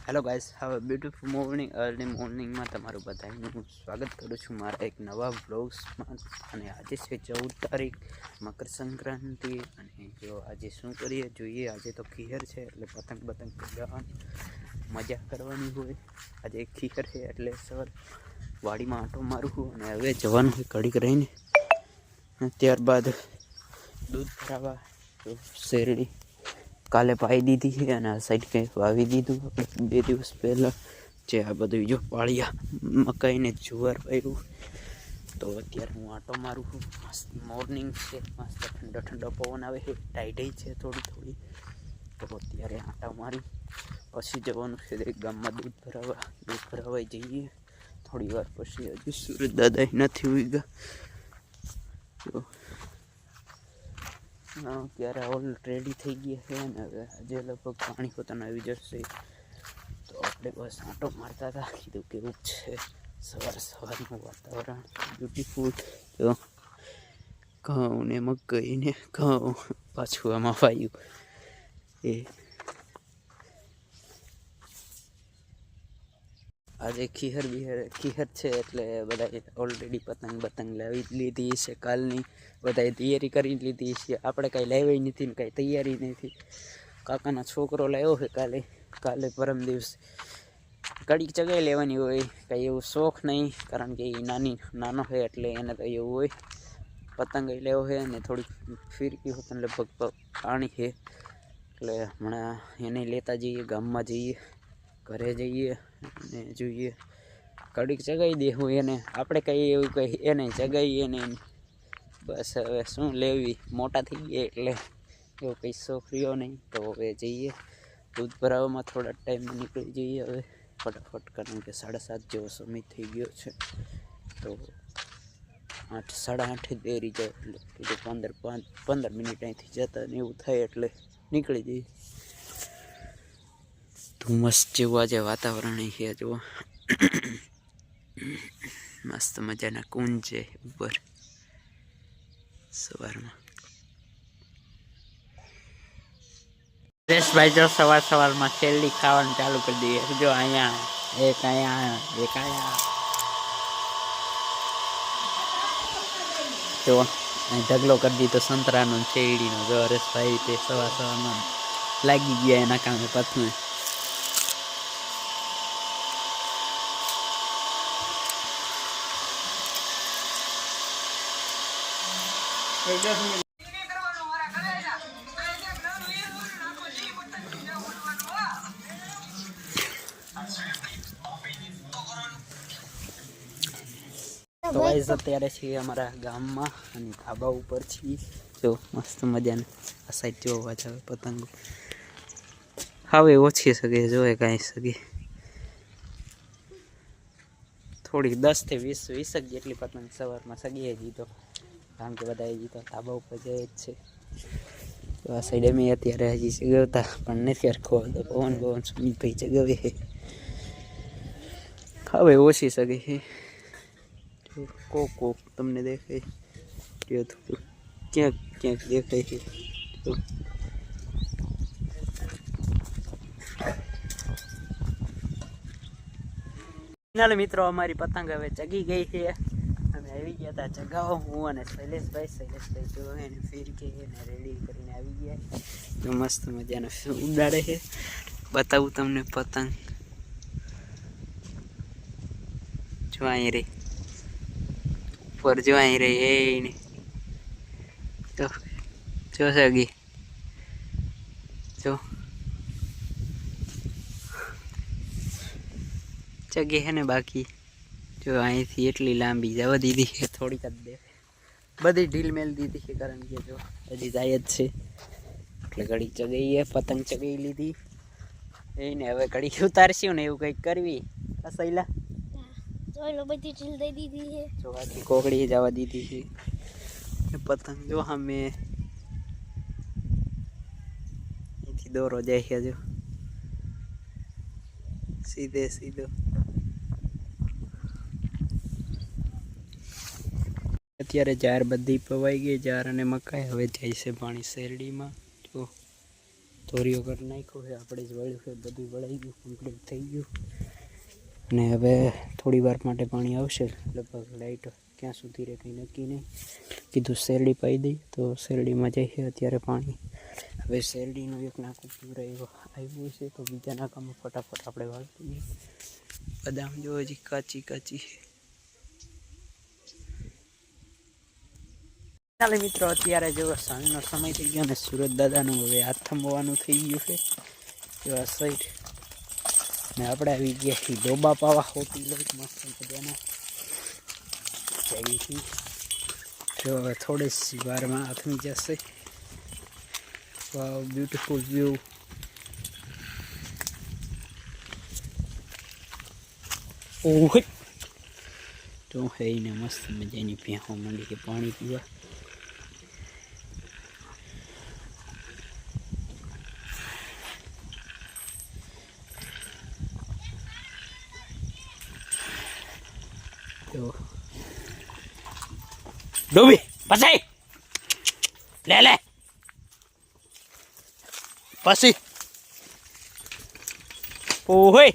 Hello guys, હવે beautiful morning early મોર્નિંગમાં તમારું બધાનું સ્વાગત કરું છું મારા એક નવા વ્લોગ્સમાં. અને આજે છે 14 તારીખ મકર સંક્રાંતિ. અને જો આજે શું કરીએ જોઈએ. આજે તો ખીહર છે એટલે પતંગ ચગાવવાની મજા કરવાની હોય. આજે ખીહર છે એટલે સર વાડીમાં આંટો મારું અને હવે જવાનું હોય ઘડીક રહીને. ત્યારબાદ દૂધ ભરાવા શેરડી કાલે પાઈ દીધી છે અને આ સાઈડ કંઈક વાવી દીધું 2 દિવસ પહેલાં. જે આ બધું જો પાળિયા મકાઈને જુવાર પાડ્યું. તો અત્યારે હું આંટો મારું છું. મસ્ત મોર્નિંગ છે, મસ્ત ઠંડો પવન આવે છે, ટાઈટ છે થોડી. તો અત્યારે આંટા મારી પછી જવાનું છે એક ગામમાં દૂધ ભરાવા જઈએ. થોડી વાર પછી હજુ સુરત દાદા નથી ઉઈ ગયા. ત્યારે ઓલરેડી થઈ ગયા છે અને હવે આજે લગભગ પાણી પોતાનું આવી જશે. તો આપણે બસ આંટો મારતા હતા. કીધું કેવું છે સવારનું વાતાવરણ બ્યુટીફુલ. તો ઘઉં ને મકાઈ ને ઘઉં પાછું આમાં વાયું એ આજે ખીહર છે એટલે બધાએ ઓલરેડી પતંગ લાવી લીધી છે. કાલની બધાએ તૈયારી કરી લીધી છે. આપણે કાંઈ લાવી નથી ને કાંઈ તૈયારી નથી. કાકાના છોકરો લાવ્યો છે કાલે પરમ દિવસ. કડીક ચગાઈ લેવાની હોય, કાંઈ એવું શોખ નહીં, કારણ કે એ નાનો છે એટલે એને તો એવું હોય. પતંગ લેવો છે ને થોડીક ફિરકી હોય લગભગ પાણી છે એટલે હમણાં એને લેતા જઈએ, ગામમાં જઈએ, ઘરે જઈએ અને જોઈએ. કડીક ચગાવી દેવું એને. આપણે કંઈ એવું કંઈ એને ચગાવીએ ને બસ. હવે શું લેવી, મોટા થઈ ગયા એટલે એવો કંઈ શોખ રહ્યો નહીં. તો હવે જઈએ દૂધ ભરાવામાં થોડા ટાઈમમાં નીકળી જઈએ હવે ફટાફટ, કારણ કે 7:30 જેવો સમય થઈ ગયો છે. તો 8:30 દેરી જાય એટલે 15 મિનિટ અહીંથી જતા ને એવું થાય એટલે નીકળી જઈએ. ધુમ્મસ જેવું આજે વાતાવરણ છે. જુઓ મસ્ત મજાના કુંજ છે ઉપર સવારમાં. સુરેશભાઈ જો સવારમાં શેરડી ખાવાનું ચાલુ કરી દઈએ. જો અહીંયા એક જો અહીં ઢગલો કરી દીધો સંતરાનો શેરડીનો. જો હરેશભાઈ તે સવારમાં લાગી ગયા એના કામે પથને. તો ગાઈસ અત્યારે છીએ અમારા ગામમાં અને ધાબા ઉપર છીએ. જો મસ્ત મજાને આ સાઈડ જોવા જાવે પતંગો હવે ઓછી સગે જોવે કાંઈ સગે થોડી 10 થી 20 જેટલી પતંગ સવારમાં સગીએ જીતો, કારણ કે બધા જીતો ધાબા ઉપર જાય જ છે. તો આ સાઈડ અમે અત્યારે હજી ચગાવતા પણ નથી હરખો. તો પવન સુમિતભાઈ ચગાવે છે. હવે ઓછી સગે છે. કોક તમને દેખાય થોડું ક્યાંક દેખાય છે. ફાઇનલ મિત્રો અમારી પતંગ હવે ચગી ગઈ છે. અમે આવી ગયા હતા ચગાવો, હું અને શૈલેષભાઈ જો એને ફિરકી એને રેડી કરીને આવી ગયા. તો મસ્ત મજાનો ઉડાડે છે. બતાવું તમને પતંગ. જો અહીં રહી ઉપર, જો અહીં રહી એને જો સગી જો ચગે છે ને. બાકી જો અહીંથી એટલી લાંબી જવા દીધી છે, થોડીક જ દે બધી ઢીલ મેલ દીધી છે, કારણ કે જો હજી જાય જ છે એટલે ઘડી ચગાઈએ. પતંગ ચગાવી લીધી એને હવે ઘડી ઉતારશું ને એવું કંઈક કરવી. સૈલા બધી ઢીલ દઈ દીધી છે. જો આખી કોકડી જવા દીધી છે. પતંગ જો અમે અહીંથી દોરો જાય છે જો સીધો. અત્યારે જાર બધી પવાઈ ગઈ, જાર અને મકાઈ. હવે જાય છે પાણી શેરડીમાં. જો ધોરીઓ કરી નાખ્યો છે આપણે જ વળ્યું છે, બધું વળાઈ ગયું, કમ્પ્લીટ થઈ ગયું. અને હવે થોડી વાર માટે પાણી આવશે, લગભગ લાઈટ ક્યાં સુધી રહે કંઈ નક્કી નહીં. કીધું શેરડી પાઈ દઈ, તો શેરડીમાં જાય છે અત્યારે પાણી. હવે શેરડીનું એક નાકું આવ્યું છે, તો બીજા નાકામાં ફટાફટ આપણે વાળી દઈએ. બદામ જો હજી કાચી કાચી છે. ચાલે મિત્રો, અત્યારે જો સાંજનો સમય થઈ ગયો અને સુરત દાદાનું હવે હાથ થંભવાનું થઈ ગયું છે જો આ સાઈડ. ને આપણે આવી ગયા છીએ ડોબા પાવા હોટી લઈ મસ્ત મજાના જઈથી. જો હવે થોડી જ વારમાં હાથમી જશે. વાવ, બ્યુટીફુલ વ્યૂ. ઓહે તો હઈને મસ્ત મજાની ભેહો માંડી કે પાણી પીવા. ડોબી પછી લે પછી ઓહે